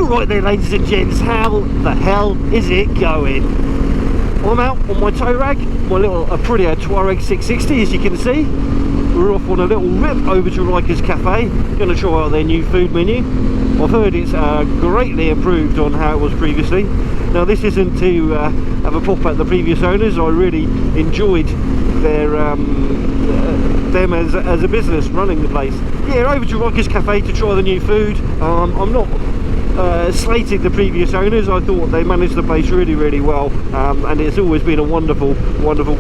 Alright then, ladies and gents, how the hell is it going? I'm out on my tow rag, my little Aprilia Tuareg 660, as you can see. We're off on a little rip over to Rykas Cafe, going to try out their new food menu. I've heard it's greatly improved on how it was previously. Now this isn't to have a pop at the previous owners. I really enjoyed their them as a business running the place. Yeah, over to Rykas Cafe to try the new food. I'm not slated the previous owners. I thought they managed the place really well, and it's always been a wonderful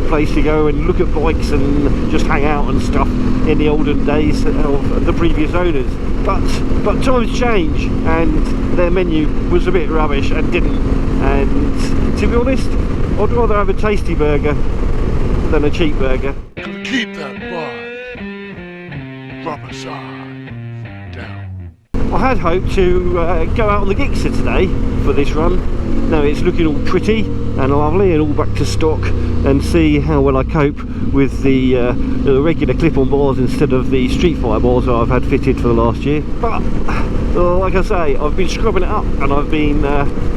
place to go and look at bikes and just hang out and stuff in the olden days of the previous owners. But times change, and their menu was a bit rubbish and didn't. And to be honest, I'd rather have a tasty burger than a cheap burger. Keep that bar rubber side down. I had hoped to go out on the Gixxer today for this run. Now it's looking all pretty and lovely and all back to stock, and see how well I cope with the regular clip-on bars instead of the Street Fighter bars that I've had fitted for the last year. But like I say, I've been scrubbing it up and I've been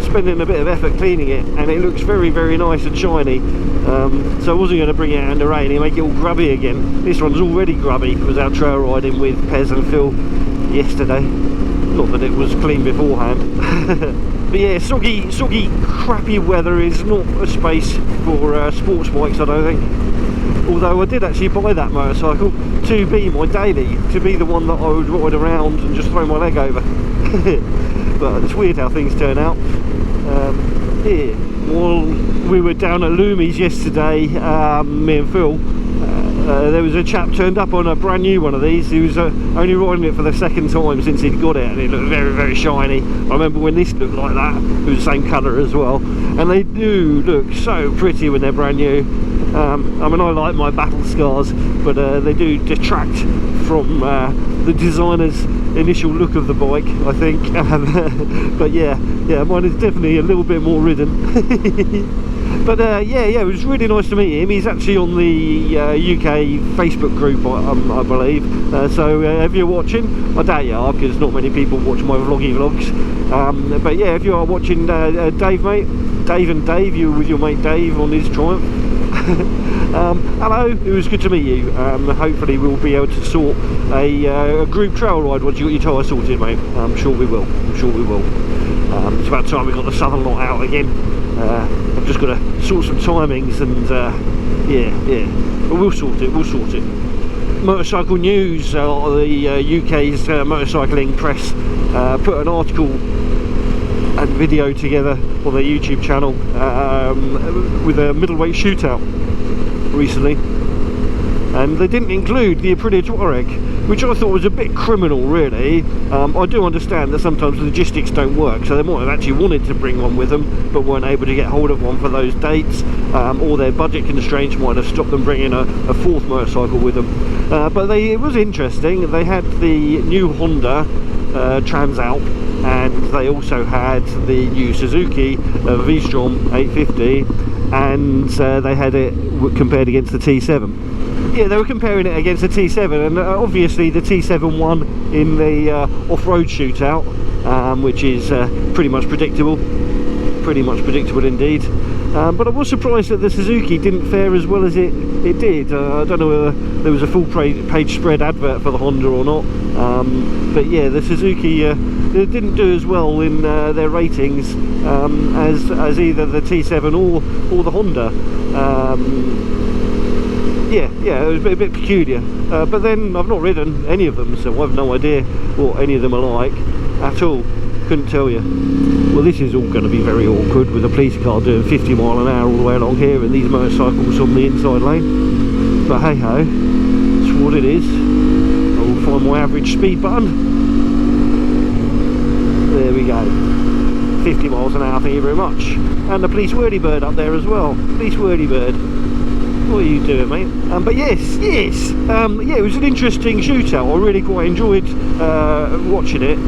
spending a bit of effort cleaning it, and it looks very nice and shiny. So I wasn't going to bring it out in the rain and make it all grubby again. This one's already grubby. It was out trail riding with Pez and Phil yesterday. Not that it was clean beforehand. But yeah, soggy, crappy weather is not a space for sports bikes, I don't think. Although I did actually buy that motorcycle to be my daily, to be the one that I would ride around and just throw my leg over. But it's weird how things turn out. Yeah, well, we were down at Loomies yesterday, me and Phil. There was a chap turned up on a brand new one of these. He was only riding it for the second time since he'd got it, and it looked very shiny. I remember when this looked like that. It was the same colour as well, and they do look so pretty when they're brand new. I mean, I like my battle scars, but they do detract from the designer's initial look of the bike, I think. But yeah, mine is definitely a little bit more ridden. But yeah, it was really nice to meet him. He's actually on the UK Facebook group, I believe. So if you're watching, I doubt you are, because not many people watch my vloggy vlogs. But yeah, if you are watching, Dave, mate, Dave and Dave, you with your mate Dave on his Triumph. Hello, it was good to meet you. Hopefully we'll be able to sort a group trail ride once you got your tyre sorted, mate. I'm sure we will. It's about time we got the southern lot out again. I've just got to sort some timings, and yeah, but we'll sort it. Motorcycle News, the UK's motorcycling press, put an article and video together on their YouTube channel with a middleweight shootout recently, and they didn't include the Aprilia Tuareg, which I thought was a bit criminal, really. I do understand that sometimes logistics don't work, so they might have actually wanted to bring one with them but weren't able to get hold of one for those dates, or their budget constraints might have stopped them bringing a fourth motorcycle with them. But it was interesting. They had the new Honda Transalp, and they also had the new Suzuki V-Strom 850, and they had it compared against the T7. Yeah, they were comparing it against the T7, and obviously the T7 won in the off-road shootout, which is pretty much predictable indeed. But I was surprised that the Suzuki didn't fare as well as it did. I don't know whether there was a full page spread advert for the Honda or not, but yeah, the Suzuki didn't do as well in their ratings as either the T7 or the Honda. Yeah, it was a bit peculiar. But then I've not ridden any of them, so I have no idea what any of them are like at all. Couldn't tell you. Well, this is all going to be very awkward with a police car doing 50 mile an hour all the way along here and these motorcycles on the inside lane. But hey ho, that's what it is. I'll find my average speed button. There we go. 50 miles an hour, thank you very much. And the police whirly-bird up there as well. Police whirly-bird. What are you doing, mate? But yes, yeah, it was an interesting shootout. I really quite enjoyed watching it.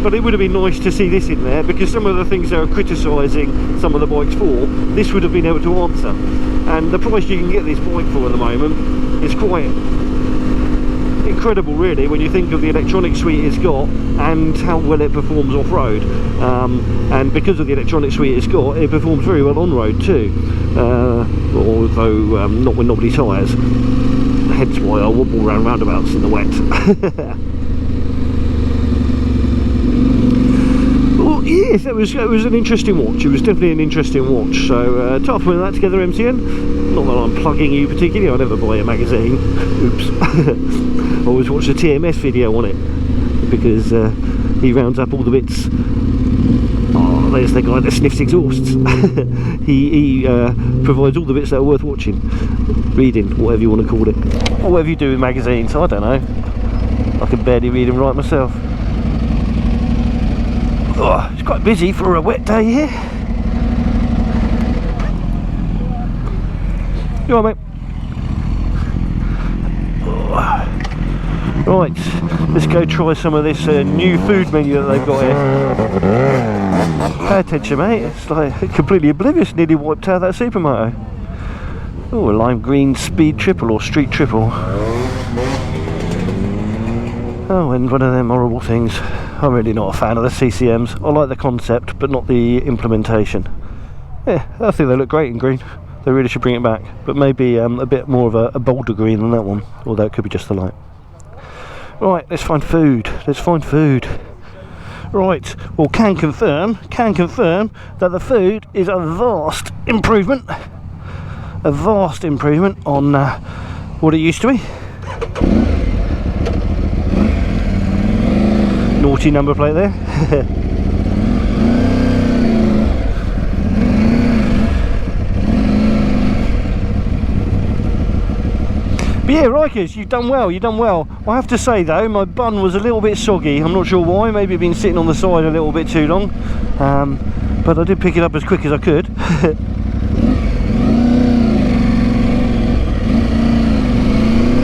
But it would have been nice to see this in there, because some of the things they were criticising some of the bikes for, this would have been able to answer. And the price you can get this bike for at the moment is quite incredible really when you think of the electronic suite it's got and how well it performs off-road. And because of the electronic suite it's got, it performs very well on-road too, although not with knobbly tyres, hence why I wobble around roundabouts in the wet. Well, yes, it was an interesting watch. It was definitely an interesting watch. So, tough putting that together, MCN. Not that I'm plugging you particularly. I never buy a magazine. Oops. I always watch the TMS video on it because he rounds up all the bits. Oh, there's the guy that sniffs exhausts. he provides all the bits that are worth watching, reading, whatever you want to call it, or whatever you do with magazines. I don't know. I can barely read and write myself. Oh, it's quite busy for a wet day here. You alright, mate? Oh. Right, let's go try some of this new food menu that they've got here. Pay attention, mate. It's like completely oblivious. Nearly wiped out that Supermoto. Oh, a lime green speed triple or street triple. Oh, and one of them horrible things. I'm really not a fan of the CCMs. I like the concept, but not the implementation. Yeah, I think they look great in green. They really should bring it back, but maybe a bit more of a bolder green than that one, although it could be just the light. Right, let's find food. Let's find food. Right, well, can confirm that the food is a vast improvement on what it used to be. Naughty number plate there. But yeah, Rykas, you've done well, I have to say though, my bun was a little bit soggy. I'm not sure why, maybe it's been sitting on the side a little bit too long, but I did pick it up as quick as I could.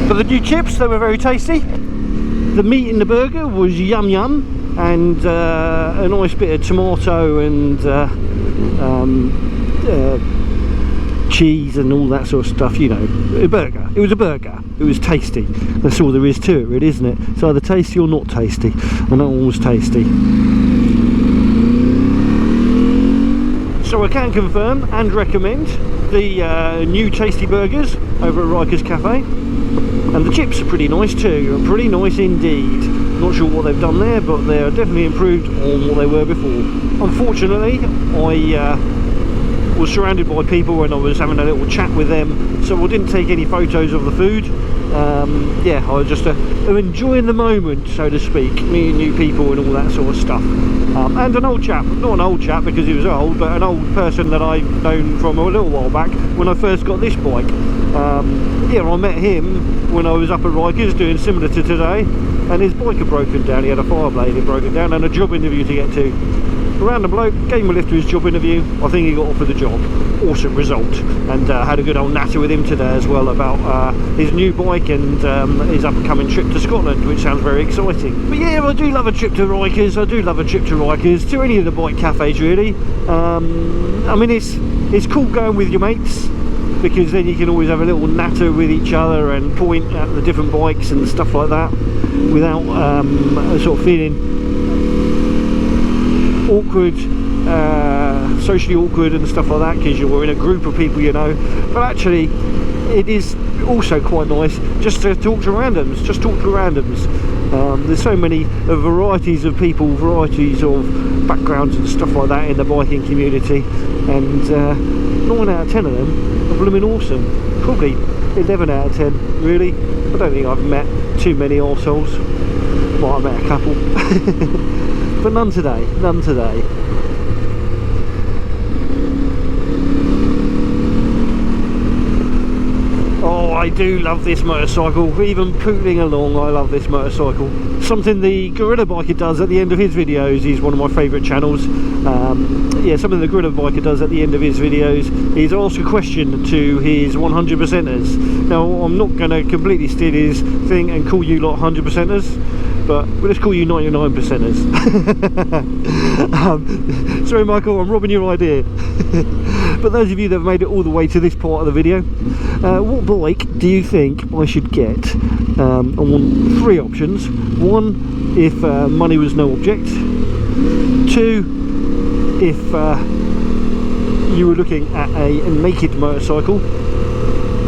But the new chips, they were very tasty. The meat in the burger was yum yum, and a nice bit of tomato and cheese and all that sort of stuff, you know. A burger. It was a burger. It was tasty. That's all there is to it, really, isn't it? It's either tasty or not tasty, and that one was tasty. So I can confirm and recommend the new tasty burgers over at Rykas Cafe. And the chips are pretty nice too, pretty nice indeed. Not sure what they've done there, but they are definitely improved on what they were before. Unfortunately, I was surrounded by people when I was having a little chat with them, so I didn't take any photos of the food. Yeah, I was just enjoying the moment, so to speak, meeting new people and all that sort of stuff. And an old chap, not an old chap because he was old, but an old person that I've known from a little while back when I first got this bike. Yeah, I met him when I was up at Rykas doing similar to today, and his bike had broken down. He had a fire blade had broken down and a job interview to get to. Random bloke, gave him a lift to his job interview. I think he got offered the job. Awesome result. And had a good old natter with him today as well about his new bike and his upcoming trip to Scotland, which sounds very exciting. But yeah, I do love a trip to Rykas. I do love a trip to Rykas, to any of the bike cafes really. I mean, it's cool going with your mates, because then you can always have a little natter with each other and point at the different bikes and stuff like that without sort of feeling awkward, socially awkward and stuff like that, because you're in a group of people, you know. But actually it is also quite nice just to talk to randoms, there's so many varieties of people, varieties of backgrounds and stuff like that in the biking community, and 9 out of 10 of them are blooming awesome. Probably 11 out of 10 really. I don't think I've met too many arseholes. Might have met a couple. But none today, none today. Oh, I do love this motorcycle. Even pootling along, I love this motorcycle. Something the Gorilla Biker does at the end of his videos. He's one of my favourite channels. Yeah, something the Gorilla Biker does at the end of his videos is ask a question to his 100%ers. Now, I'm not going to completely steal his thing and call you lot 100%ers, but let's call you 99%ers. Sorry Michael, I'm robbing your idea. But those of you that have made it all the way to this part of the video, what bike do you think I should get? I want 3 options. 1, if money was no object. 2, if you were looking at a naked motorcycle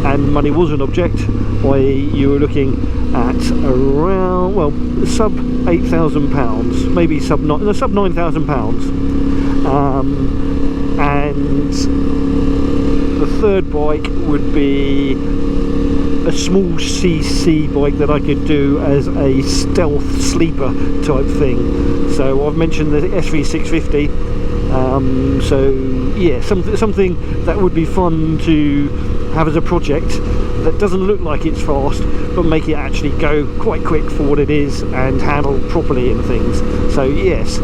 and money was an object, i.e. you were looking at around, well, sub £8,000, maybe sub £9,000. And the third bike would be a small CC bike that I could do as a stealth sleeper type thing. So I've mentioned the SV650. So yeah, something that would be fun to have as a project that doesn't look like it's fast, but make it actually go quite quick for what it is and handle properly and things. So yes,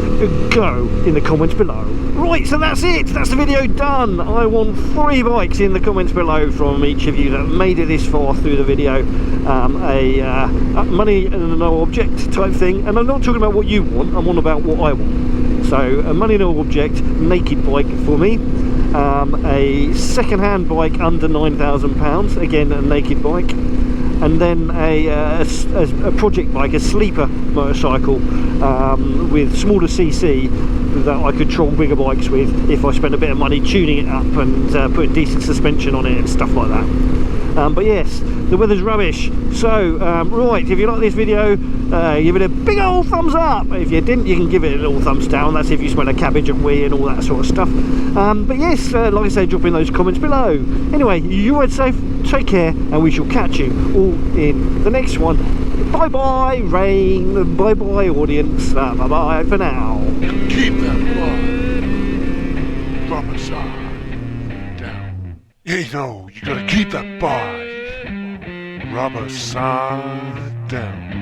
go in the comments below. Right, so that's it, that's the video done. I want 3 bikes in the comments below from each of you that made it this far through the video. A money and no object type thing, and I'm not talking about what you want, I'm on about what I want. So a money no object naked bike for me, a second-hand bike under £9,000, again a naked bike, and then a project bike, a sleeper motorcycle with smaller CC that I could troll bigger bikes with if I spent a bit of money tuning it up and putting decent suspension on it and stuff like that. But yes, the weather's rubbish, so right, if you like this video, give it a big old thumbs up. If you didn't, you can give it a little thumbs down. That's if you smell a cabbage and wee and all that sort of stuff. But yes, like I say, drop in those comments below. Anyway, you ride safe, take care, and we shall catch you all in the next one. Bye bye rain, bye bye audience, bye bye for now. Keep that bar. Rubber side down. You know, you gotta keep that bar. Rubber side down.